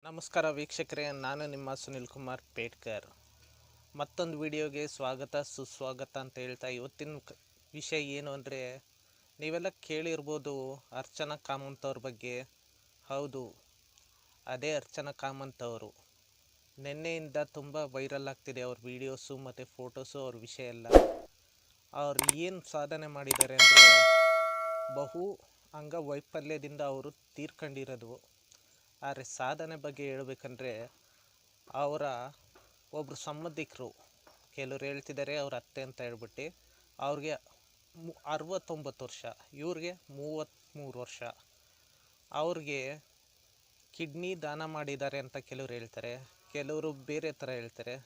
ನಮಸ್ಕಾರ ವೀಕ್ಷಕರೇ, ನಾನು ನಿಮ್ಮ ಸುನಿಲ್ ಕುಮಾರ್ ಪೇಟ್ಕರ್. ಮತ್ತೊಂದು ವಿಡಿಯೋಗೆ ಸ್ವಾಗತ ಸುಸ್ವಾಗತ ಅಂತ ಹೇಳ್ತಾ ಇವತ್ತಿನ ವಿಷಯ ಏನು ಅಂದರೆ, ನೀವೆಲ್ಲ ಕೇಳಿರ್ಬೋದು ಅರ್ಚನಾ ಕಾಮತ್ ಅವ್ರ ಬಗ್ಗೆ. ಹೌದು, ಅದೇ ಅರ್ಚನಾ ಕಾಮತ್ ಅವರು. ನಿನ್ನೆಯಿಂದ ತುಂಬ ವೈರಲ್ ಆಗ್ತಿದೆ ಅವ್ರ ವಿಡಿಯೋಸು ಮತ್ತು ಫೋಟೋಸು, ಅವ್ರ ವಿಷಯ ಎಲ್ಲ. ಅವ್ರು ಏನು ಸಾಧನೆ ಮಾಡಿದ್ದಾರೆ ಅಂದರೆ, ಬಹು ಅಂಗವೈಫಲ್ಯದಿಂದ ಅವರು ತೀರ್ಕೊಂಡಿರೋದು. ಆದರೆ ಸಾಧನೆ ಬಗ್ಗೆ ಹೇಳ್ಬೇಕಂದ್ರೆ, ಅವರ ಒಬ್ಬರು ಸಂಬಂಧಿಕರು, ಕೆಲವರು ಹೇಳ್ತಿದ್ದಾರೆ ಅವ್ರ ಅತ್ತೆ ಅಂತ ಹೇಳ್ಬಿಟ್ಟು, ಅವ್ರಿಗೆ 69 ವರ್ಷ, ಇವ್ರಿಗೆ 33 ವರ್ಷ. ಅವ್ರಿಗೆ ಕಿಡ್ನಿ ದಾನ ಮಾಡಿದ್ದಾರೆ ಅಂತ ಕೆಲವರು ಹೇಳ್ತಾರೆ, ಕೆಲವರು ಬೇರೆ ಥರ ಹೇಳ್ತಾರೆ,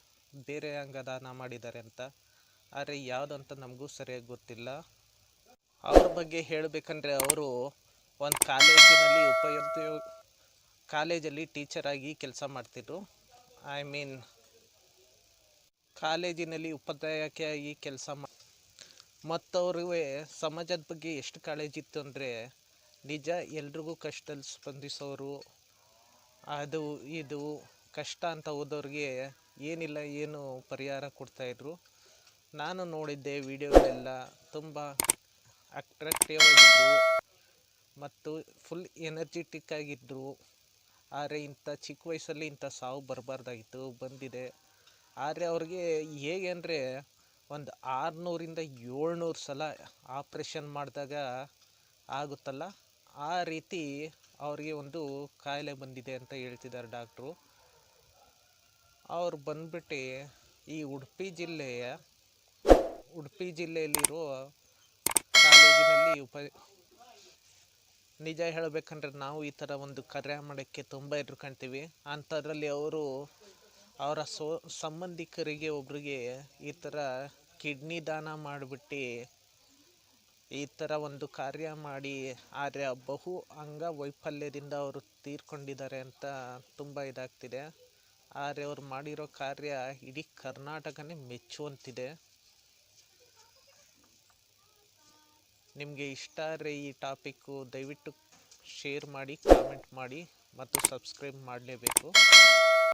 ಬೇರೆ ಅಂಗ ದಾನ ಮಾಡಿದ್ದಾರೆ ಅಂತ. ಆದರೆ ಯಾವುದಂತ ನಮಗೂ ಸರಿಯಾಗಿ ಗೊತ್ತಿಲ್ಲ. ಅವ್ರ ಬಗ್ಗೆ ಹೇಳಬೇಕಂದ್ರೆ, ಅವರು ಒಂದು ಕಾಲೇಜಲ್ಲಿ ಟೀಚರಾಗಿ ಕೆಲಸ ಮಾಡ್ತಿದ್ರು. ಕಾಲೇಜಿನಲ್ಲಿ ಉಪಾಧ್ಯಾಯಕಿಯಾಗಿ ಕೆಲಸ ಮತ್ತು ಅವ್ರಿಗೆ ಸಮಾಜದ ಬಗ್ಗೆ ಎಷ್ಟು ಕಾಳಜಿ ಇತ್ತು ಅಂದರೆ, ನಿಜ ಎಲ್ರಿಗೂ ಕಷ್ಟದಲ್ಲಿ ಸ್ಪಂದಿಸೋರು. ಅದು ಇದು ಕಷ್ಟ ಅಂತ ಹೋದವ್ರಿಗೆ ಏನು ಪರಿಹಾರ ಕೊಡ್ತಾಯಿದ್ರು. ನಾನು ನೋಡಿದ್ದೆ ವಿಡಿಯೋಗಳೆಲ್ಲ. ತುಂಬ ಅಟ್ರಾಕ್ಟಿವ್ ಆಗಿದ್ದರು ಮತ್ತು ಫುಲ್ ಎನರ್ಜೆಟಿಕ್ ಆಗಿದ್ದರು. ಆದರೆ ಇಂಥ ಚಿಕ್ಕ ವಯಸ್ಸಲ್ಲಿ ಇಂಥ ಸಾವು ಬರಬಾರ್ದಾಗಿತ್ತು, ಬಂದಿದೆ. ಆದರೆ ಅವ್ರಿಗೆ ಹೇಗೆ ಅಂದರೆ, ಒಂದು 600ರಿಂದ 700 ಸಲ ಆಪ್ರೇಷನ್ ಮಾಡಿದಾಗ ಆಗುತ್ತಲ್ಲ, ಆ ರೀತಿ ಅವ್ರಿಗೆ ಒಂದು ಕಾಯಿಲೆ ಬಂದಿದೆ ಅಂತ ಹೇಳ್ತಿದ್ದಾರೆ ಡಾಕ್ಟ್ರು. ಅವ್ರು ಬಂದ್ಬಿಟ್ಟು ಈ ಉಡುಪಿ ಜಿಲ್ಲೆಯಲ್ಲಿರೋ ಕಾಲೇಜಿನಲ್ಲಿ ನಿಜ ಹೇಳಬೇಕಂದ್ರೆ, ನಾವು ಈ ಥರ ಒಂದು ಕಾರ್ಯ ಮಾಡೋಕ್ಕೆ ತುಂಬ ಹೆದರ್ಕೊಳ್ತೀವಿ. ಅಂಥದ್ರಲ್ಲಿ ಅವರ ಸಂಬಂಧಿಕರಿಗೆ ಒಬ್ರಿಗೆ ಈ ಥರ ಕಿಡ್ನಿ ದಾನ ಮಾಡಿಬಿಟ್ಟು ಈ ಥರ ಒಂದು ಕಾರ್ಯ ಮಾಡಿ, ಆದರೆ ಬಹು ಅಂಗವೈಫಲ್ಯದಿಂದ ಅವರು ತೀರ್ಕೊಂಡಿದ್ದಾರೆ ಅಂತ ತುಂಬ ಇದಾಗ್ತಿದೆ. ಆದರೆ ಅವ್ರು ಮಾಡಿರೋ ಕಾರ್ಯ ಇಡೀ ಕರ್ನಾಟಕನೇ ಮೆಚ್ಚುವಂತಿದೆ. ನಿಮಗೆ ಇಷ್ಟ ಆದರೆ ಈ ಟಾಪಿಕ್ಕು ದಯವಿಟ್ಟು ಶೇರ್ ಮಾಡಿ, ಕಾಮೆಂಟ್ ಮಾಡಿ ಮತ್ತು ಸಬ್ಸ್ಕ್ರೈಬ್ ಮಾಡಲೇಬೇಕು.